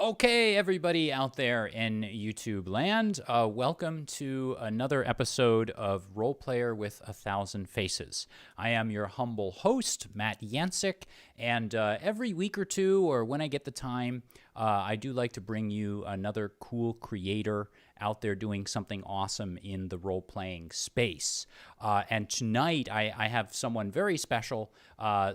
Okay, everybody out there in YouTube land, welcome to another episode of Role Player with a Thousand Faces. I am your humble host, Matt Yancic, and every week or two, or when I get the time, I do like to bring you another cool creator out there doing something awesome in the role-playing space. And tonight, I have someone very special, a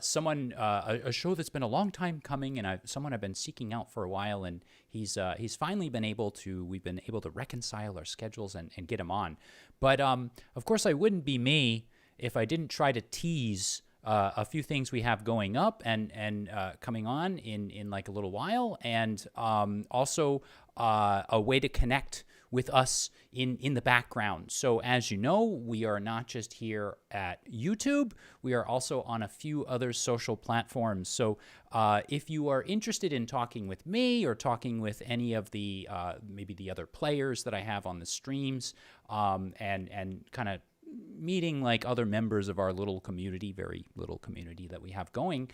show that's been a long time coming, and someone I've been seeking out for a while, and he's finally been able to, we've been able to reconcile our schedules and get him on. But of course, I wouldn't be me if I didn't try to tease a few things we have going up and coming on in like a little while, and also a way to connect with us in the background. So as you know, we are not just here at YouTube, we are also on a few other social platforms. So if you are interested in talking with me or talking with any of the maybe the other players that I have on the streams, and kind of meeting like other members of our little community, very little community that we have going,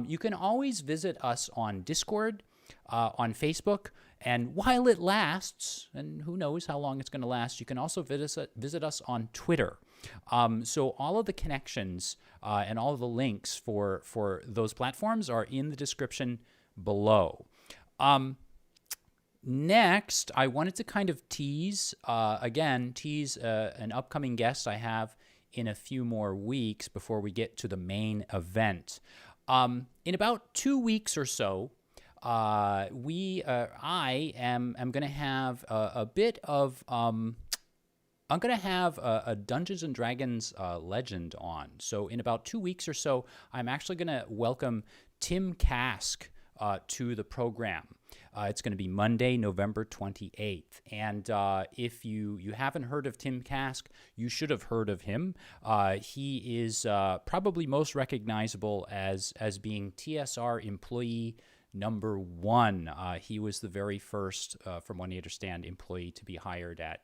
you can always visit us on Discord, on Facebook, and while it lasts, and who knows how long it's going to last, you can also visit us on Twitter. So all of the connections and all of the links for those platforms are in the description below. Next, I wanted to kind of tease an upcoming guest I have in a few more weeks before we get to the main event. In about 2 weeks or so, I am going to have a bit of I'm going to have a Dungeons and Dragons legend on. So in about 2 weeks or so, I'm actually going to welcome Tim Kask to the program. It's going to be Monday, November 28th. And if you haven't heard of Tim Kask, you should have heard of him. He is probably most recognizable as being TSR employee number 1. He was the very first, from what I understand, employee to be hired at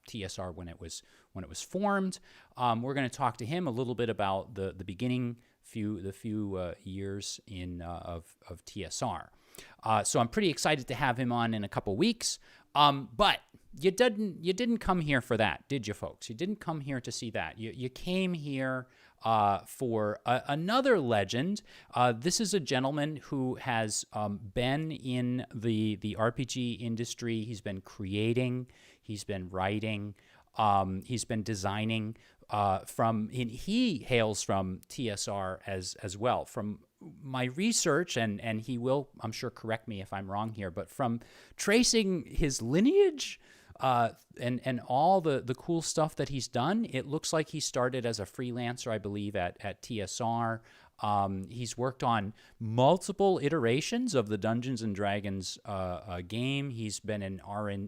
TSR when it was formed. We're going to talk to him a little bit about the beginning few years of TSR. So I'm pretty excited to have him on in a couple weeks. But you didn't come here for that, did you, folks? You didn't come here to see that. You came here for another legend. This is a gentleman who has been in the RPG industry. He's been creating, he's been writing, he's been designing. He hails from TSR as well. From my research, and he will, I'm sure, correct me if I'm wrong here, but from tracing his lineage and all the cool stuff that he's done, it looks like he started as a freelancer, I believe, at TSR. He's worked on multiple iterations of the Dungeons and Dragons game. He's been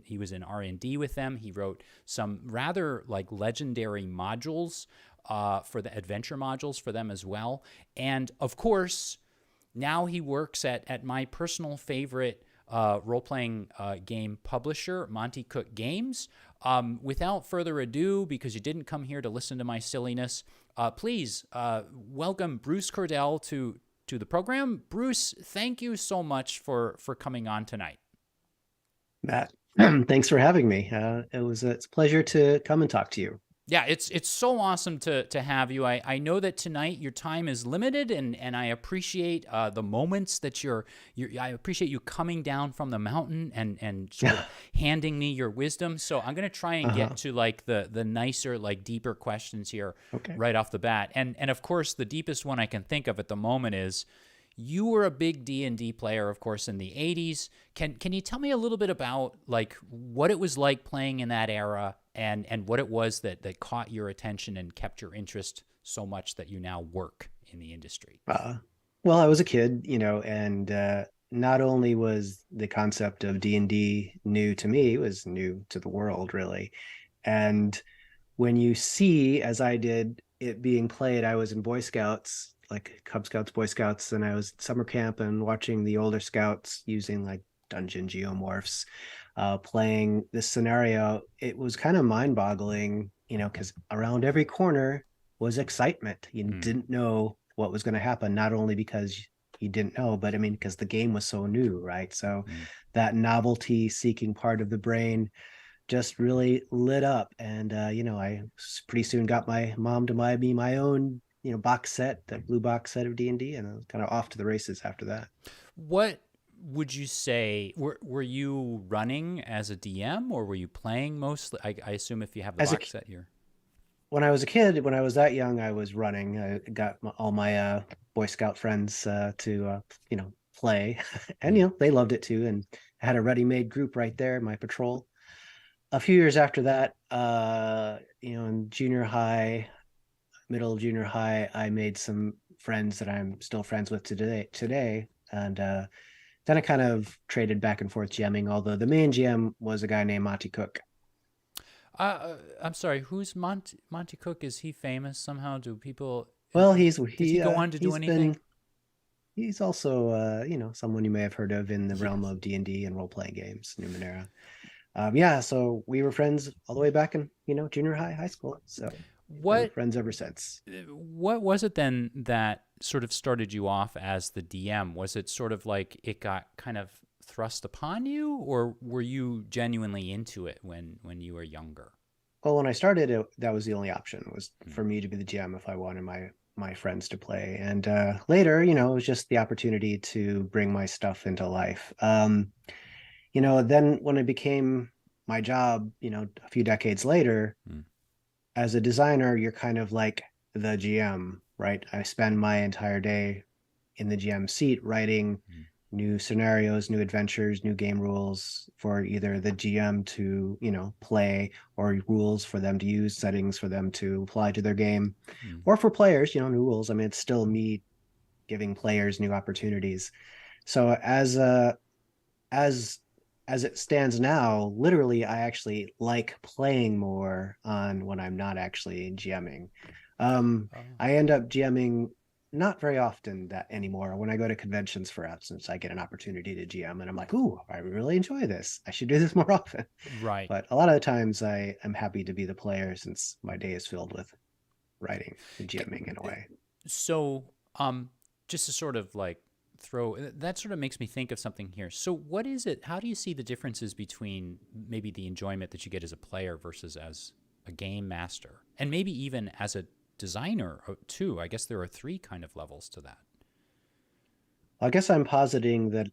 he was in R&D with them. He wrote some rather like legendary modules for the adventure modules for them as well. And of course, now he works at my personal favorite role-playing game publisher, Monte Cook Games. Without further ado, because you didn't come here to listen to my silliness, please welcome Bruce Cordell to the program. Bruce, thank you so much for coming on tonight. Matt, thanks for having me. It's a pleasure to come and talk to you. Yeah, it's so awesome to have you. I know that tonight your time is limited, and I appreciate the moments that I appreciate you coming down from the mountain and sort of handing me your wisdom. So I'm going to try and get to like the nicer, like deeper questions here right off the bat. And of course, the deepest one I can think of at the moment is, you were a big D&D player, of course, in the 80s. Can you tell me a little bit about like what it was like playing in that era and what it was that caught your attention and kept your interest so much that you now work in the industry? Well, I was a kid, and not only was the concept of D&D new to me, it was new to the world, really. And when you see, as I did, it being played, I was in Boy Scouts, like Cub Scouts, Boy Scouts, and I was summer camp and watching the older scouts using like dungeon geomorphs, playing this scenario. It was kind of mind-boggling, because around every corner was excitement. You didn't know what was going to happen, not only because you didn't know, but I mean, because the game was so new, right? So Mm. that novelty seeking part of the brain just really lit up. And I pretty soon got my mom to buy me my own, box set, the blue box set of D&D, and I was kind of off to the races after that. What would you say? Were you running as a DM, or were you playing mostly? I assume if you have the As a box set, you're. When I was a kid, when I was that young, I was running. I got all my Boy Scout friends to play, and Mm. they loved it too. And I had a ready-made group right there, my patrol. A few years after that, in junior high, middle junior high, I made some friends that I'm still friends with today, and then I kind of traded back and forth GMing. Although the main GM was a guy named Monte Cook. I'm sorry. Who's Monte Cook? Is he famous somehow? Do people? Well, Did he go on to do he's been anything? he's also someone you may have heard of in the realm of D&D and role-playing games, Numenera. Yeah, so we were friends all the way back in junior high, high school. So we've been What friends ever since. what was it then that sort of started you off as the DM? Was it sort of like it got kind of thrust upon you, or were you genuinely into it when you were younger? Well, when I started, that was the only option, was Mm. for me to be the GM if I wanted my friends to play. And later, it was just the opportunity to bring my stuff into life. Then when it became my job, a few decades later, Mm. as a designer, you're kind of like the GM, right? I spend my entire day in the GM seat writing Mm. new scenarios, new adventures, new game rules for either the GM to, play, or rules for them to use, settings for them to apply to their game, Mm. or for players, new rules. I mean, it's still me giving players new opportunities. So as as it stands now, literally, I actually like playing more on when I'm not actually GMing. Oh. I end up GMing not very often that anymore. When I go to conventions, for instance, I get an opportunity to GM, and I'm like, "Ooh, I really enjoy this. I should do this more often." Right. But a lot of the times, I am happy to be the player since my day is filled with writing and Eh, GMing in a way. So, just to sort of like throw that sort of makes me think of something here. So, what is it? How do you see the differences between maybe the enjoyment that you get as a player versus as a game master, and maybe even as a designer too? I guess there are three kind of levels to that. I guess I'm positing that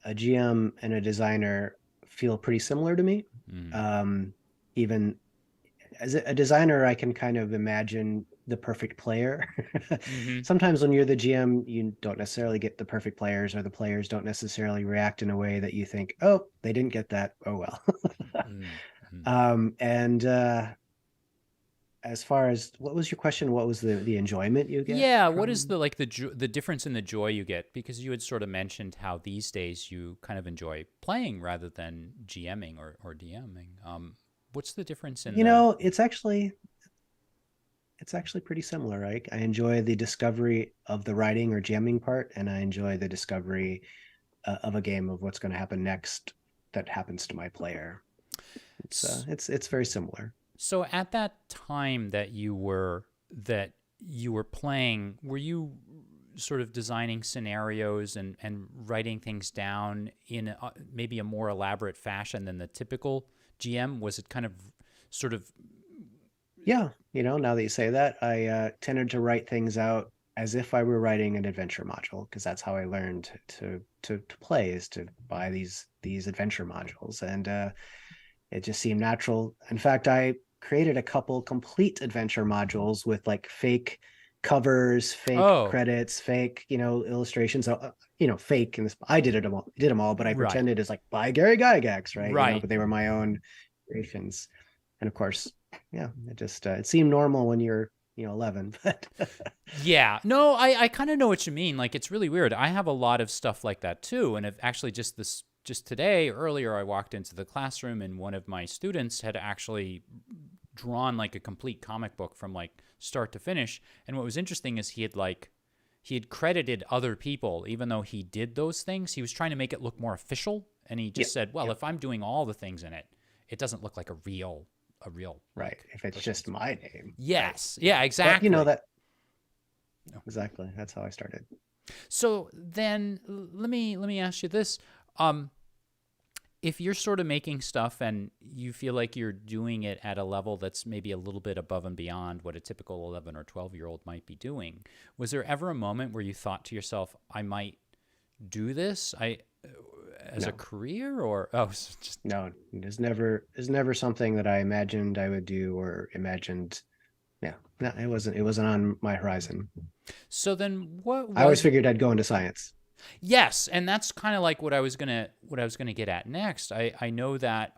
a GM and a designer feel pretty similar to me. Mm. Um, Even as a designer, I can kind of imagine the perfect player. Mm-hmm. Sometimes when you're the GM, you don't necessarily get the perfect players, or the players don't necessarily react in a way that you think, oh, they didn't get that. Oh, well. Mm-hmm. And as far as what was your question? What was the enjoyment you get Yeah, what is from? the like the difference in the joy you get? Because you had sort of mentioned how these days you kind of enjoy playing rather than GMing or DMing. What's the difference in You the? know, it's actually pretty similar, right? I enjoy the discovery of the writing or jamming part, and I enjoy the discovery of a game of what's going to happen next that happens to my player. It's uh, s- it's it's very similar. So at that time that you were playing, were you sort of designing scenarios and writing things down in maybe a more elaborate fashion than the typical GM? Was it kind of sort of Yeah, now that you say that, I tended to write things out as if I were writing an adventure module, because that's how I learned to play, is to buy these adventure modules, and it just seemed natural. In fact, I created a couple complete adventure modules with like fake covers, fake oh, credits, fake, illustrations. Fake. And I did them all, but I right, pretended as like by Gary Gygax, right? right. But they were my own creations. And of course, yeah, it seemed normal when you're 11, but Yeah. No, I kind of know what you mean. Like it's really weird. I have a lot of stuff like that too. And if actually just today, earlier, I walked into the classroom and one of my students had actually drawn like a complete comic book from like start to finish. And what was interesting is he had credited other people, even though he did those things. He was trying to make it look more official. And he yeah, just said, well, yeah, if I'm doing all the things in it, it doesn't look like a real right. like If it's person. just my name, right? Yes. Yeah, But exactly. that exactly, that's how I started. So then let me ask you this. Um, if you're sort of making stuff and you feel like you're doing it at a level that's maybe a little bit above and beyond what a typical 11 or 12-year-old might be doing, was there ever a moment where you thought to yourself, I might do this as a No, career, or oh, it's just no, it's never something that I imagined I would do or imagined. Yeah, no, it wasn't on my horizon. so then what I always was figured I'd go into science. Yes, and that's kind of like what I was gonna get at next. I know that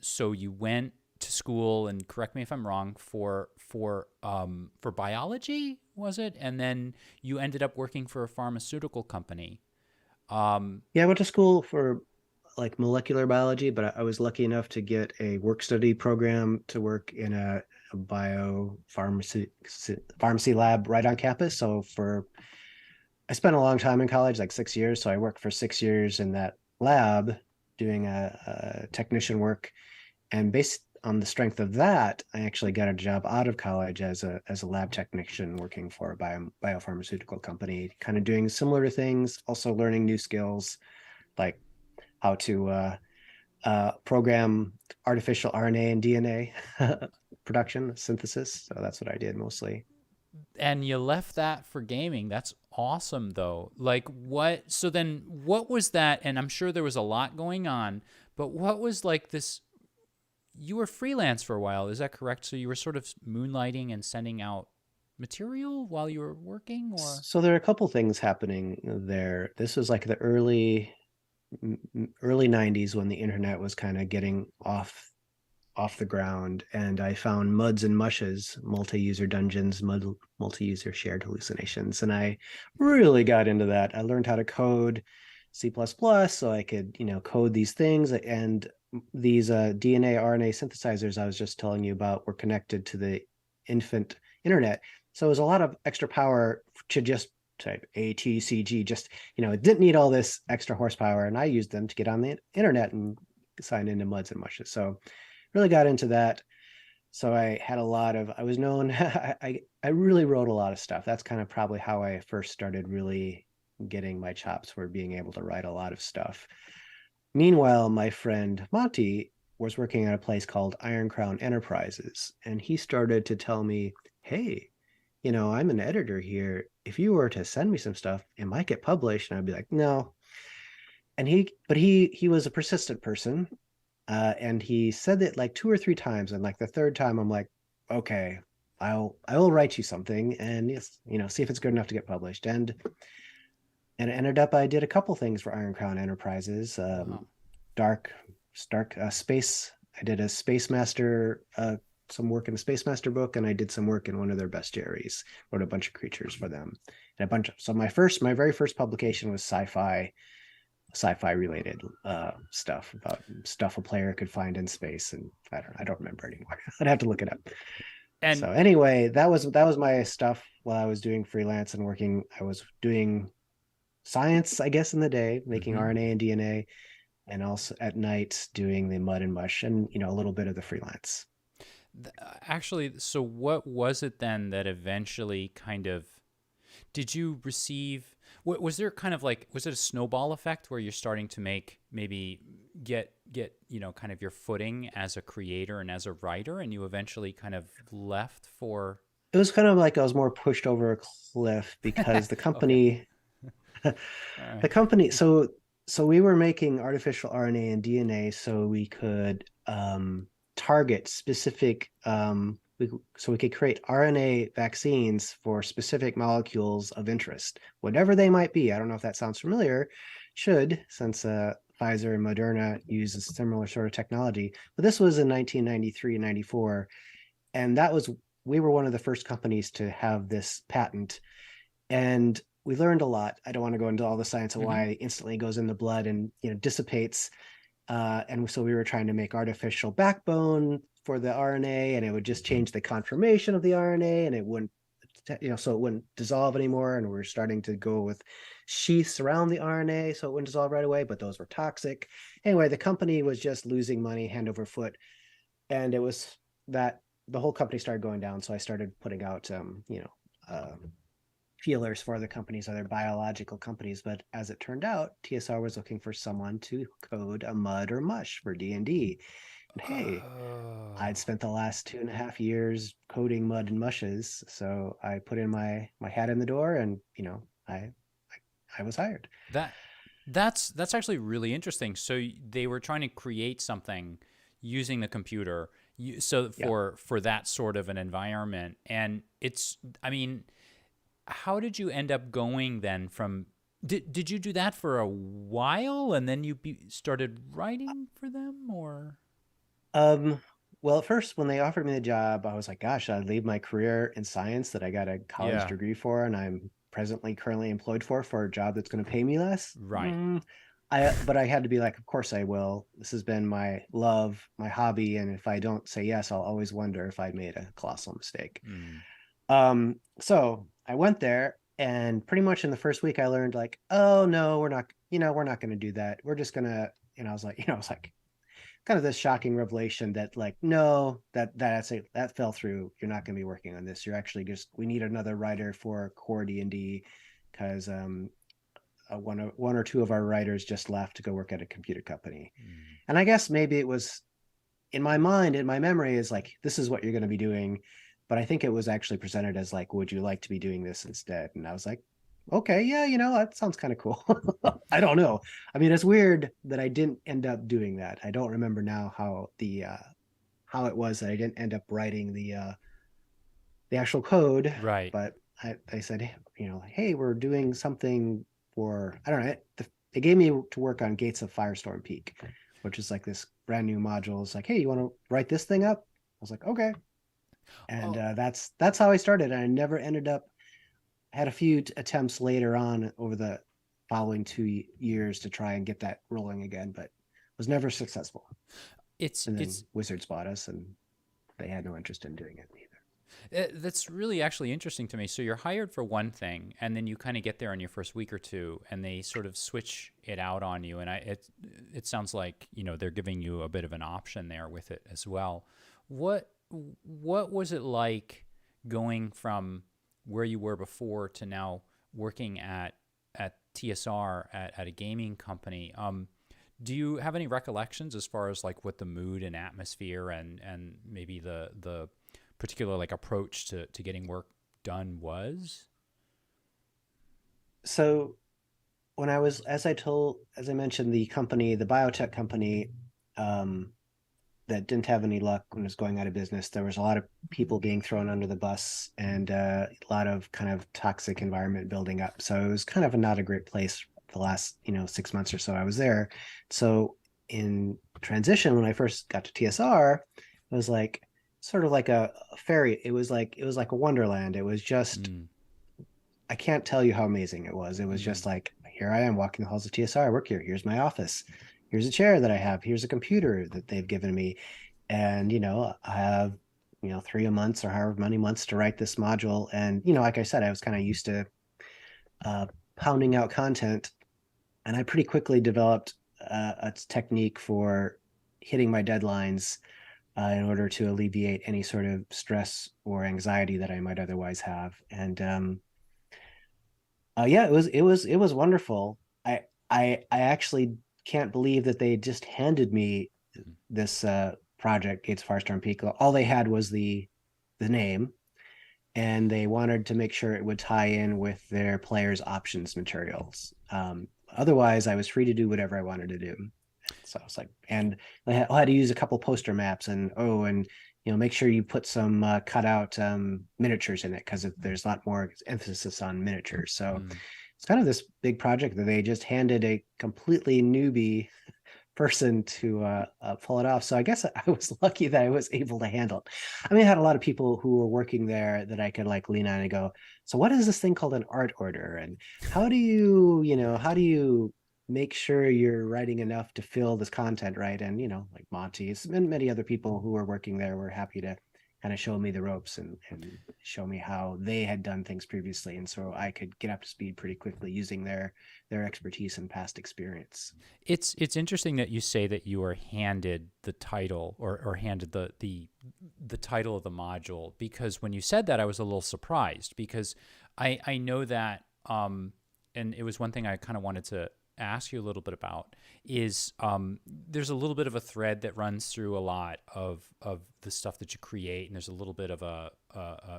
so you went to school, and correct me if I'm wrong, for biology, was it? And then you ended up working for a pharmaceutical company. Um Yeah, I went to school for like molecular biology, but I was lucky enough to get a work study program to work in a bio pharmacy lab right on campus. So I spent a long time in college, like 6 years. So I worked for 6 years in that lab doing a technician work. And based on the strength of that, I actually got a job out of college as a lab technician working for a biopharmaceutical company, kind of doing similar things, also learning new skills like how to program artificial RNA and DNA production synthesis. So that's what I did mostly. and you left that for gaming. That's awesome though. Like what so then what was that, and I'm sure there was a lot going on, but what was like this, you were freelance for a while, is that correct? So you were sort of moonlighting and sending out material while you were working, or? So there are a couple things happening there. This was like the early 90s when the internet was kind of getting off the ground, and I found muds and mushes, multi-user dungeons, multi-user shared hallucinations, and I really got into that. I learned how to code C++ so I could, code these things, and these DNA RNA synthesizers I was just telling you about were connected to the infant internet. So it was a lot of extra power to just type ATCG, just, it didn't need all this extra horsepower, and I used them to get on the internet and sign into muds and mushes. So really got into that. So I was known, I really wrote a lot of stuff. That's kind of probably how I first started really getting my chops for being able to write a lot of stuff. Meanwhile, my friend Monty was working at a place called Iron Crown Enterprises, and he started to tell me, hey, I'm an editor here. If you were to send me some stuff, it might get published. And I'd be like, no. But he was a persistent person, and he said it like two or three times, and like the third time, I'm like, okay, I will write you something, and yes, see if it's good enough to get published. And it ended up I did a couple things for Iron Crown Enterprises, Wow. dark dark space. I did a Space Master, some work in a Space Master book, and I did some work in one of their bestiaries. Wrote a bunch of creatures for them, and a bunch of. So my very first publication was sci-fi related stuff about stuff a player could find in space, and I don't remember anymore. I'd have to look it up. And So anyway, that was my stuff while I was doing freelance and working. I was doing science, I guess, in the day, making mhm. RNA and DNA, and also at night doing the mud and mush and a little bit of the freelance. Actually, so what was it then that eventually kind of, did you receive, was there kind of like, was it a snowball effect where you're starting to make, maybe get kind of your footing as a creator and as a writer, and you eventually kind of left for? It was kind of like I was more pushed over a cliff because the Okay. company All the right. company so we were making artificial RNA and DNA so we could target specific so we could create RNA vaccines for specific molecules of interest, whatever they might be. I don't know if that sounds familiar, should, since Pfizer and Moderna use a similar sort of technology. But this was in 1993 and 94, and we were one of the first companies to have this patent, and we learned a lot. I don't want to go into all the science of Hmm. why it instantly goes in the blood and dissipates. And so we were trying to make artificial backbone for the RNA, and it would just change the conformation of the RNA, and it wouldn't, so it wouldn't dissolve anymore. And we were starting to go with sheaths around the RNA so it wouldn't dissolve right away, but those were toxic. Anyway, the company was just losing money hand over foot, and it was that the whole company started going down. So I started putting out, uh, feelers for other companies, other biological companies. But as it turned out, TSR was looking for someone to code a mud or mush for D&D. And hey, I'd Oh, spent the last 2.5 years coding mud and mushes, so I put in my hat in the door, and I was hired. that that's actually really interesting. So they were trying to create something using the computer, so Yeah. for that sort of an environment. And it's, I mean, how did you end up going then from? Did you do that for a while and then started writing for them, or? Um, well, at first, when they offered me the job, I was like, gosh, I'd leave my career in science that I got a college Yeah, degree for, and I'm currently employed for a job that's going to pay me less. right. But I had to be like, of course I will. This has been my love, my hobby, and if I don't say yes, I'll always wonder if I made a colossal mistake. Mm. So I went there, and pretty much in the first week, I learned like, oh no, we're not going to do that. We're just gonna, I was like, kind of this shocking revelation that like, no, that fell through. You're not going to be working on this. You're actually just, we need another writer for core D&D because one or two of our writers just left to go work at a computer company. Mm. And I guess maybe it was in my mind, in my memory, is like, this is what you're going to be doing. But I think it was actually presented as like, would you like to be doing this instead? And I was like, okay, yeah, that sounds kind of cool. I don't know. I mean, it's weird that I didn't end up doing that. I don't remember now how it was that I didn't end up writing the actual code, Right. but I said, hey, we're doing something for, I don't know. They gave me to work on Gates of Firestorm Peak, which is like this brand new module. It's like, hey, you want to write this thing up? I was like, okay. And Oh, that's how I started. And I never ended up, had a few attempts later on over the following 2 years to try and get that rolling again, but was never successful. it's And then it's Wizards bought us, and they had no interest in doing it either. that's really actually interesting to me. So you're hired for one thing, and then you kind of get there in your first week or two, and they sort of switch it out on you. And it sounds like they're giving you a bit of an option there with it as well. What what was it like going from where you were before to now working at TSR at a gaming company? Do you have any recollections as far as like what the mood and atmosphere and maybe the particular like approach to getting work done was? So when I was, as I mentioned, the biotech company, um, that didn't have any luck when it was going out of business, there was a lot of people being thrown under the bus, and a lot of kind of toxic environment building up. So it was kind of not a great place the last 6 months or so I was there. So in transition, when I first got to TSR, it was like sort of like a fairy. It was like a wonderland. It was just, Mm, I can't tell you how amazing it was. It was mm, just like, here I am walking the halls of TSR. I work here. Here's my office. Here's a chair that I have. Here's a computer that they've given me. And, I have, 3 months or however many months to write this module. And, like I said, I was kind of used to uh, pounding out content. And I pretty quickly developed a technique for hitting my deadlines in order to alleviate any sort of stress or anxiety that I might otherwise have. And yeah, it was wonderful. I actually can't believe that they just handed me mm, this project, Gates Firestorm Peak. All they had was the name, and they wanted to make sure it would tie in with their players' options materials. Otherwise, I was free to do whatever I wanted to do. So I was like, and I had to use a couple poster maps, and make sure you put some cutout miniatures in it because there's a lot more emphasis on miniatures. So mm. it's kind of this big project that they just handed a completely newbie person to pull it off. So I guess I was lucky that I was able to handle it. I mean, I had a lot of people who were working there that I could like lean on and go, so what is this thing called an art order? And how do you make sure you're writing enough to fill this content, right? And, like Monty and many other people who were working there were happy to kind of show me the ropes and show me how they had done things previously. And so I could get up to speed pretty quickly using their expertise and past experience. It's interesting that you say that you were handed the title or handed the title of the module, because when you said that I was a little surprised because I know that, and it was one thing I kind of wanted to ask you a little bit about is there's a little bit of a thread that runs through a lot of the stuff that you create, and there's a little bit of a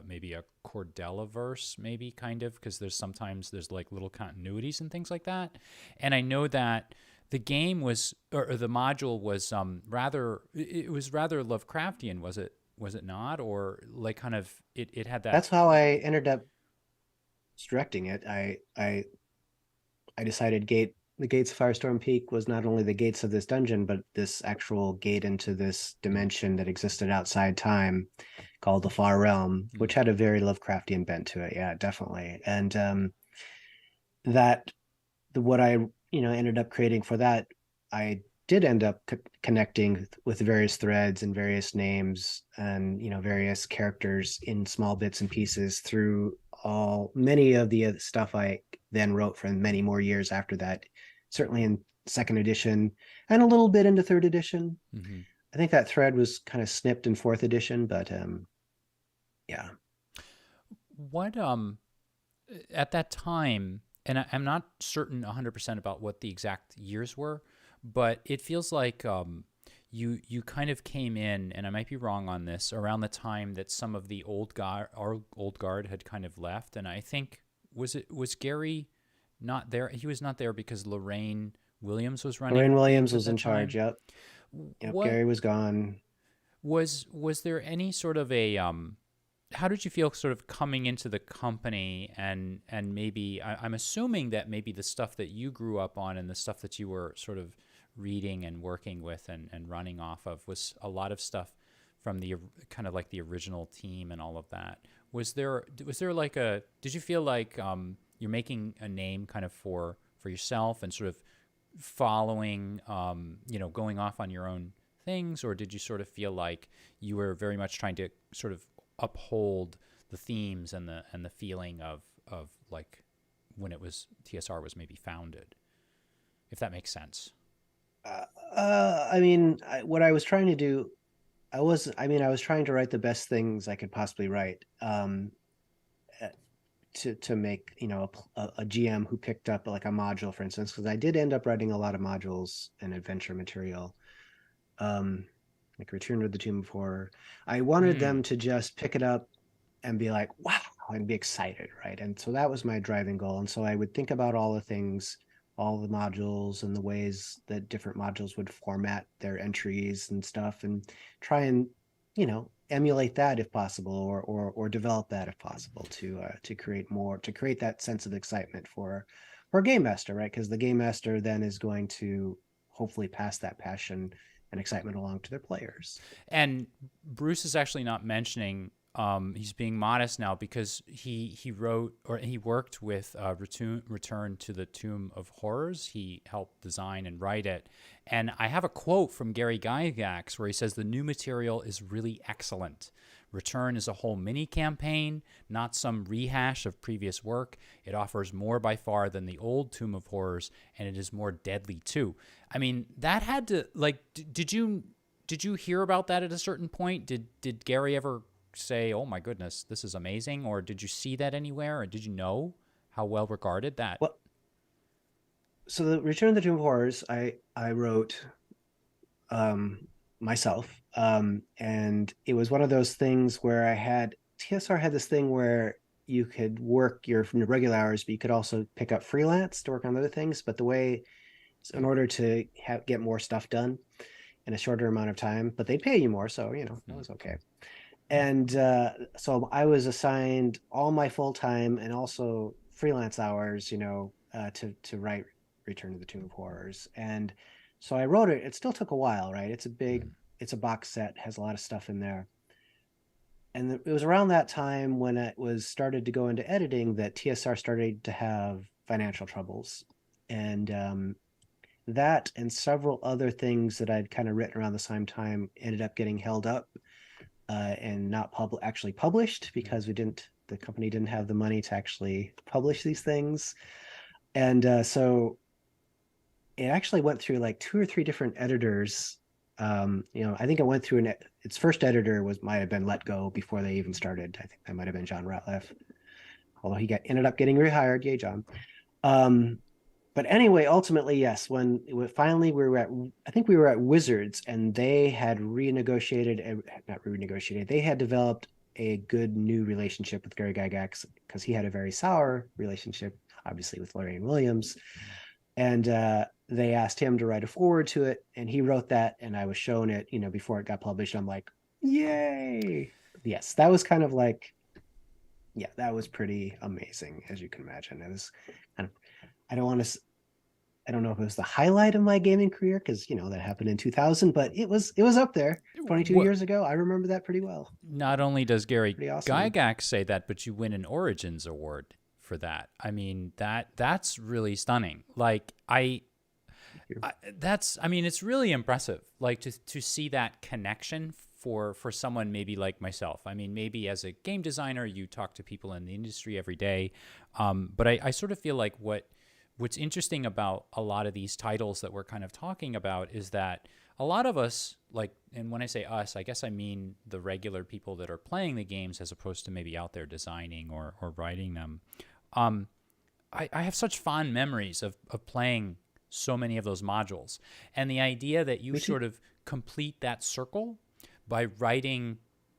maybe a Cordell verse, maybe kind of, because sometimes there's like little continuities and things like that. And I know that the game was, or the module was rather, it was rather Lovecraftian, was it not? Or like kind of it had that. That's how I ended up directing it. I decided the gates of Firestorm Peak was not only the gates of this dungeon, but this actual gate into this dimension that existed outside time, called the Far Realm, which had a very Lovecraftian bent to it. Yeah, definitely. And that what I ended up creating for that, I did end up connecting with various threads and various names and various characters in small bits and pieces through many of the stuff I then wrote for many more years after that, certainly in second edition and a little bit into third edition. Mm-hmm. I think that thread was kind of snipped in fourth edition, but yeah. What at that time, and I'm not certain 100% about what the exact years were, but it feels like you kind of came in, and I might be wrong on this, around the time that some of the our old guard had kind of left, and I think was Gary not there? He was not there because Lorraine Williams was running Lorraine Williams games at was in that charge. time. Yep. What Gary was gone. was there any sort of a how did you feel sort of coming into the company, and maybe I'm assuming that maybe the stuff that you grew up on and the stuff that you were sort of reading and working with and running off of was a lot of stuff from the kind of like the original team and all of that. Was there like did you feel like you're making a name kind of for yourself and sort of following, going off on your own things, or did you sort of feel like you were very much trying to sort of uphold the themes and the feeling of like when it was TSR was maybe founded, if that makes sense? I mean, what I was trying to do, I was trying to write the best things I could possibly write, to make a GM who picked up like a module, for instance, because I did end up writing a lot of modules and adventure material, like Return to the Tomb of Horror. I wanted them to just pick it up and be like, wow, and be excited, right? And so that was my driving goal. And so I would think about all the things, all the modules and the ways that different modules would format their entries and stuff, and try and emulate that if possible, or develop that if possible, to create that sense of excitement for a game master, right? Because the game master then is going to hopefully pass that passion and excitement along to their players. And Bruce is actually not mentioning, he's being modest now because he wrote, or he worked with Return to the Tomb of Horrors. He helped design and write it. And I have a quote from Gary Gygax where he says, "The new material is really excellent. Return is a whole mini campaign, not some rehash of previous work. It offers more by far than the old Tomb of Horrors, and it is more deadly too." I mean, that had to, like, did you hear about that at a certain point? Did Gary ever say, "Oh my goodness, this is amazing," or did you see that anywhere, or did you know how well regarded that? Well, so the Return of the Tomb of Horrors, I wrote myself, and it was one of those things where TSR had this thing where you could work your regular hours, but you could also pick up freelance to work on other things. But in order to get more stuff done in a shorter amount of time, but they'd pay you more, so that was okay. And so I was assigned all my full time and also freelance hours, to write Return to the Tomb of Horrors. And so I wrote it. It still took a while, right? It's a box set, has a lot of stuff in there. And it was around that time when it was started to go into editing that TSR started to have financial troubles. And that and several other things that I'd kind of written around the same time ended up getting held up, and not actually published, because the company didn't have the money to actually publish these things. And so it actually went through like two or three different editors. I think it went through its first editor might have been let go before they even started. I think that might have been John Ratliff. although he ended up getting rehired. Yay, John. Um, but anyway, ultimately, yes. Finally we were at, I think we were at Wizards, and they had not renegotiated. They had developed a good new relationship with Gary Gygax because he had a very sour relationship, obviously, with Lorraine Williams. And they asked him to write a foreword to it, and he wrote that, and I was shown it, before it got published. I'm like, yay! Yes, that was kind of like, yeah, that was pretty amazing, as you can imagine. It was kind of, I don't want to, I don't know if it was the highlight of my gaming career because that happened in 2000, but it was up there. 22 What, years ago, I remember that pretty well. not only does Gary Pretty awesome. Gygax say that, but you win an Origins award for that. I mean, that's really stunning. Like I mean, it's really impressive. Like to see that connection for someone maybe like myself. I mean, maybe as a game designer, you talk to people in the industry every day, but I sort of feel like what's interesting about a lot of these titles that we're kind of talking about is that a lot of us, like, and when I say us, I guess I mean the regular people that are playing the games as opposed to maybe out there designing or writing them. I have such fond memories of playing so many of those modules. And the idea that you sort of complete that circle by writing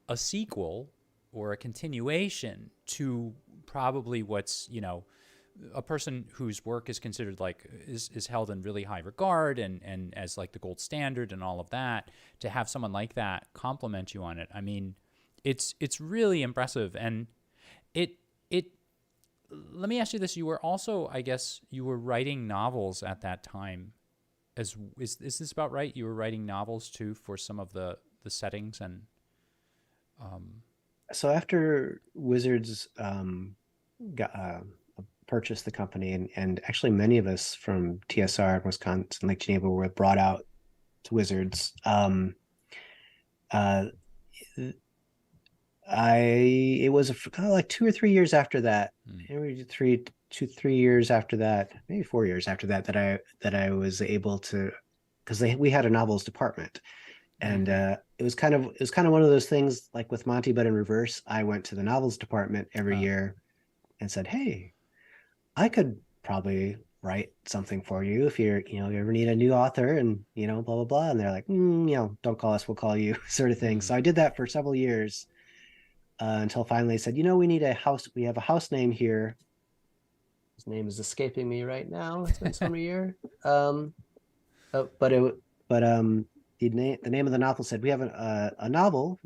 a sequel or a continuation to probably what's, a person whose work is considered like is held in really high regard and as like the gold standard and all of that, to have someone like that compliment you on it. I mean, it's really impressive. And it let me ask you this. You were also, I guess, you were writing novels at that time. Is this about right? You were writing novels too for some of the settings and. So after Wizards got purchased the company, and actually many of us from TSR in Wisconsin, Lake Geneva, were brought out to Wizards. It was kind of like 2 or 3 years after that, maybe 3 years after that, maybe 4 years after that, that I was able to, because we had a novels department, and it was kind of one of those things like with Monty, but in reverse. I went to the novels department every year and said, "Hey, I could probably write something for you if you ever need a new author," and blah blah blah. And they're like, "Don't call us, we'll call you," sort of thing. So I did that for several years. Until finally said, we need a house. We have a house name here. His name is escaping me right now. It's been so many years. But the name of the novel said, we have a novel,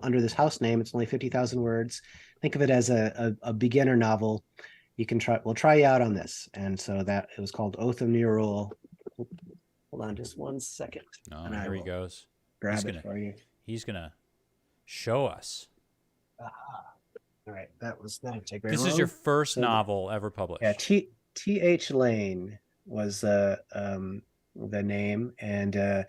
under this house name. It's only 50,000 words. Think of it as a beginner novel. We'll try you out on this. And so that it was called Oath of Nerul. Hold on just 1 second. Oh, there he goes. Grab it for you. He's gonna show us. All right, that didn't take very long. This is your first novel ever published. Yeah, T.H. Lane was the name, and wow.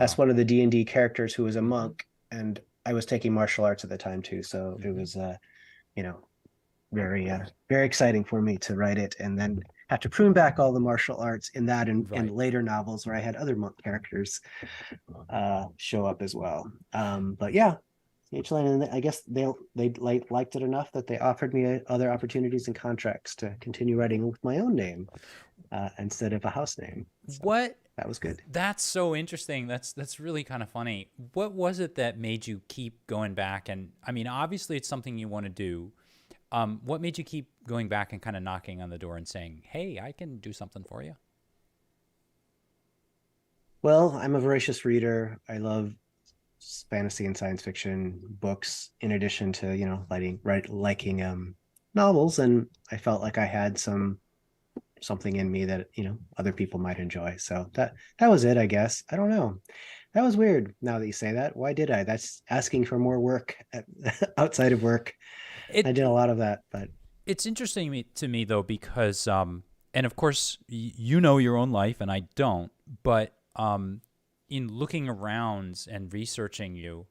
That's one of the D&D characters who was a monk, and I was taking martial arts at the time too, so it was very very exciting for me to write it, and then have to prune back all the martial arts in that and later novels where I had other monk characters show up as well. But yeah. And I guess they liked it enough that they offered me other opportunities and contracts to continue writing with my own name instead of a house name. So that was good. That's so interesting. That's really kind of funny. What was it that made you keep going back? And I mean, obviously it's something you want to do. What made you keep going back and kind of knocking on the door and saying, "Hey, I can do something for you"? Well, I'm a voracious reader. I love fantasy and science fiction books, in addition to liking novels, and I felt like I had something in me that other people might enjoy. So that was it, I guess. I don't know. That was weird. Now that you say that, why did I? That's asking for more work outside of work. I did a lot of that, but it's interesting to me though, because and of course you know your own life and I don't, but in looking around and researching you,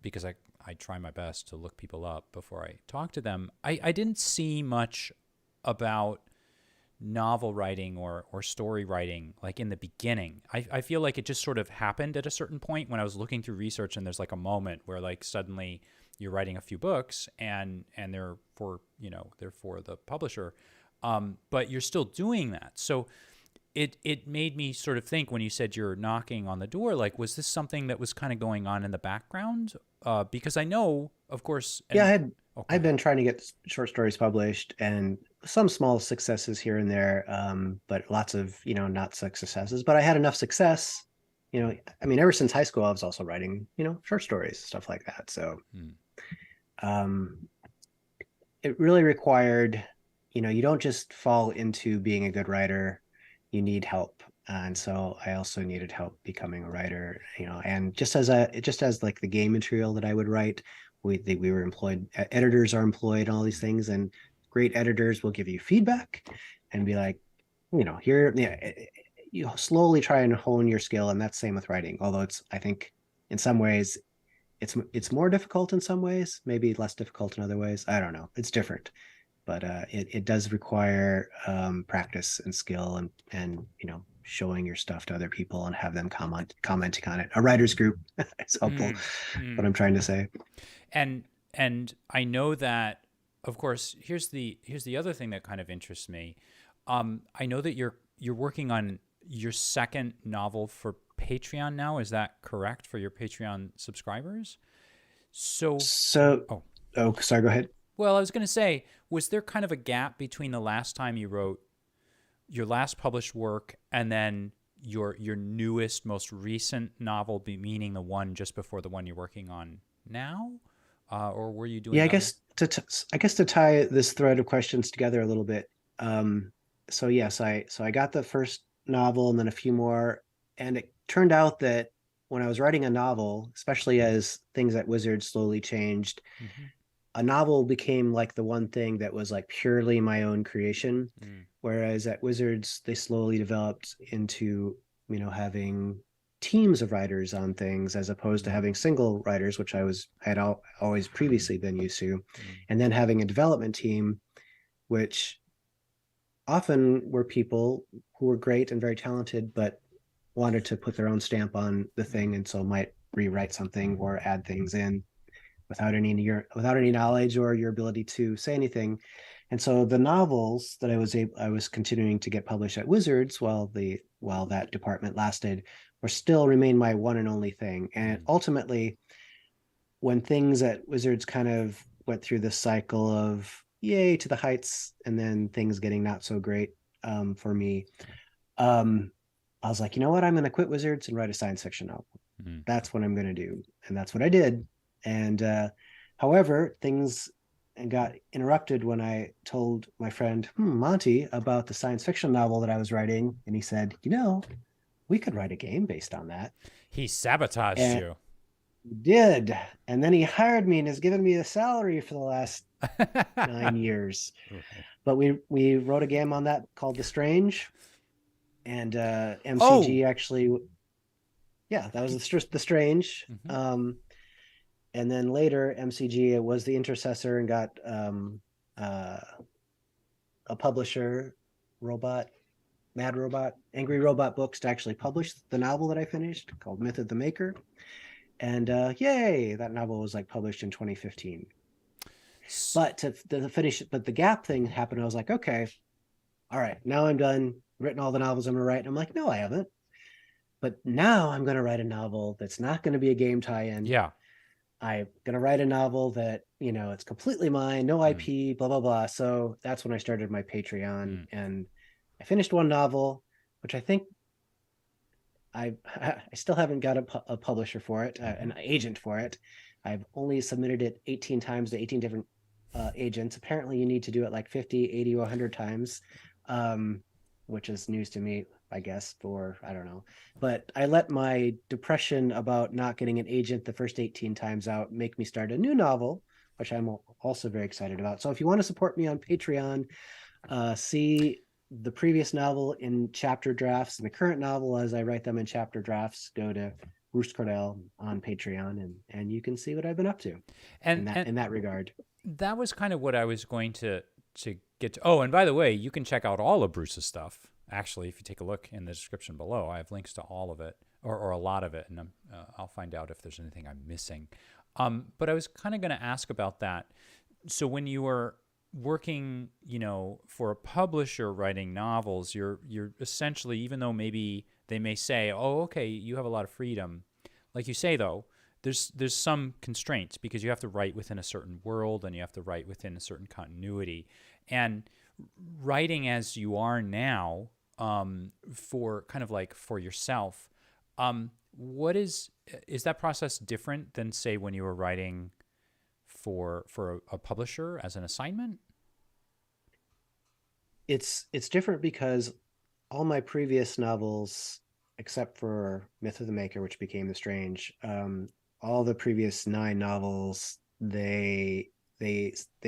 because I try my best to look people up before I talk to them, I didn't see much about novel writing or story writing like in the beginning. I feel like it just sort of happened at a certain point when I was looking through research, and there's like a moment where like suddenly you're writing a few books, and they're for they're for the publisher, but you're still doing that. So it made me sort of think when you said you're knocking on the door, like, was this something that was kind of going on in the background? Because I know, of course, Yeah, and oh, go I'd ahead. been trying to get short stories published and some small successes here and there, but lots of not successes. But I had enough success. I mean, ever since high school, I was also writing short stories, stuff like that. So Hmm. um, it really required, you don't just fall into being a good writer. You need help. And so I also needed help becoming a writer, and just as like the game material that I would write, we were employed, editors are employed, all these things, and great editors will give you feedback and be like, here, yeah, you slowly try and hone your skill. And that's same with writing, although I think in some ways it's more difficult in some ways, maybe less difficult in other ways. I don't know. It's different, but it does require practice and skill, and showing your stuff to other people and have them commenting on it. A writers group is helpful. Mm, mm. What I'm trying to say. And I know that, of course. Here's the other thing that kind of interests me. I know that you're working on your second novel for Patreon now. Is that correct, for your Patreon subscribers? So, So, oh, oh, sorry. Go ahead. well, I was going to say, was there kind of a gap between the last time you wrote your last published work and then your newest, most recent novel, meaning the one just before the one you're working on now, or were you Yeah, doing other? I guess to tie this thread of questions together a little bit. Um, so yes, I got the first novel and then a few more, and it turned out that when I was writing a novel, especially as things at Wizards slowly changed, Mm-hmm. a novel became like the one thing that was like purely my own creation. Mm, Whereas at Wizards, they slowly developed into, having teams of writers on things as opposed to mm, having single writers, which I had always previously been used to, mm, and then having a development team, which often were people who were great and very talented, but wanted to put their own stamp on the mm, thing, and so might rewrite something or add things in without any knowledge or your ability to say anything. And so the novels that I was continuing to get published at Wizards while that department lasted were still remain my one and only thing. And mm, ultimately, when things at Wizards kind of went through this cycle of yay to the heights and then things getting not so great, for me, um, I was like, you know what? I'm going to quit Wizards and write a science fiction novel. mm. That's what I'm going to do. And that's what I did. And however, things got interrupted when I told my friend, Monty, about the science fiction novel that I was writing. And he said, we could write a game based on that. He sabotaged And you. he did. And then he hired me and has given me a salary for the last 9 years. Right. But we wrote a game on that called The Strange. And Oh. MCG actually, yeah, that was the Strange. Mm-hmm. And then later MCG was the intercessor and got uh, a publisher, Robot, Mad Robot, Angry Robot Books, to actually publish the novel that I finished called Myth of the Maker. And yay, that novel was like published in 2015. But to finish, but the gap thing happened. I was like, okay, all right, now I'm done. Written all the novels I'm gonna write. And I'm like, no, I haven't. But now I'm gonna write a novel that's not gonna be a game tie-in. Yeah. I'm gonna write a novel that it's completely mine, no Mm, IP, blah blah blah. So that's when I started my Patreon, mm, and I finished one novel, which I think I still haven't got a publisher for it, mm-hmm. an agent for it. I've only submitted it 18 times to 18 different agents. Apparently, you need to do it like 50, 80, or 100 times, um, which is news to me, I guess, or I don't know. But I let my depression about not getting an agent the first 18 times out make me start a new novel, which I'm also very excited about. So if you want to support me on Patreon, see the previous novel in chapter drafts and the current novel as I write them in chapter drafts. Go to Bruce Cordell on Patreon, and you can see what I've been up to And in that regard. that was kind of what I was going to get to. Oh, and by the way, you can check out all of Bruce's stuff. Actually, if you take a look in the description below, I have links to all of it, or a lot of it, and I'll find out if there's anything I'm missing. But I was kind of going to ask about that. So when you are working, for a publisher writing novels, you're essentially, even though maybe they may say, "Oh, okay, you have a lot of freedom," like you say though, there's some constraints because you have to write within a certain world and you have to write within a certain continuity. And writing as you are now, for kind of like for yourself, what is that process different than say when you were writing for a publisher as an assignment? It's different because all my previous novels, except for Myth of the Maker, which became The Strange, all the previous 9 novels, they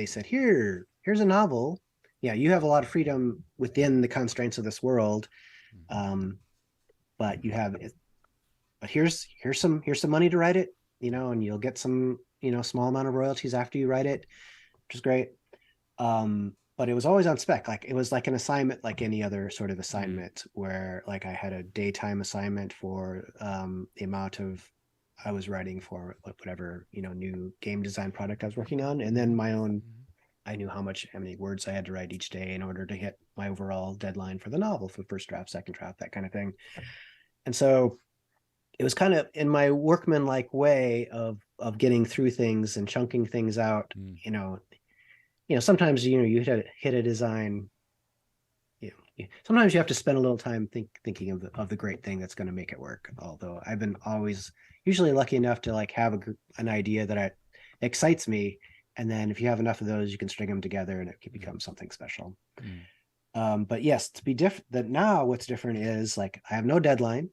said, here's a novel. Yeah, you have a lot of freedom within the constraints of this world, um, but you have, but here's some money to write it, and you'll get some, small amount of royalties after you write it, which is great. But it was always on spec. Like it was like an assignment, like any other sort of Mm, assignment, where like I had a daytime assignment for the amount of I was writing for whatever new game design product I was working on, and then mhm, my own. mhm, I knew how many words I had to write each day in order to hit my overall deadline for the novel, for first draft, second draft, that kind of thing. And so it was kind of in my workman-like way of getting through things and chunking things out. mm, Sometimes you hit a design. Sometimes you have to spend a little time thinking of the great thing that's going to make it work. Although I've been always usually lucky enough to like have an idea that excites me, and then if you have enough of those, you can string them together and it can mm, become something special. mm, But yes, to be different, that now what's different is like I have no deadline,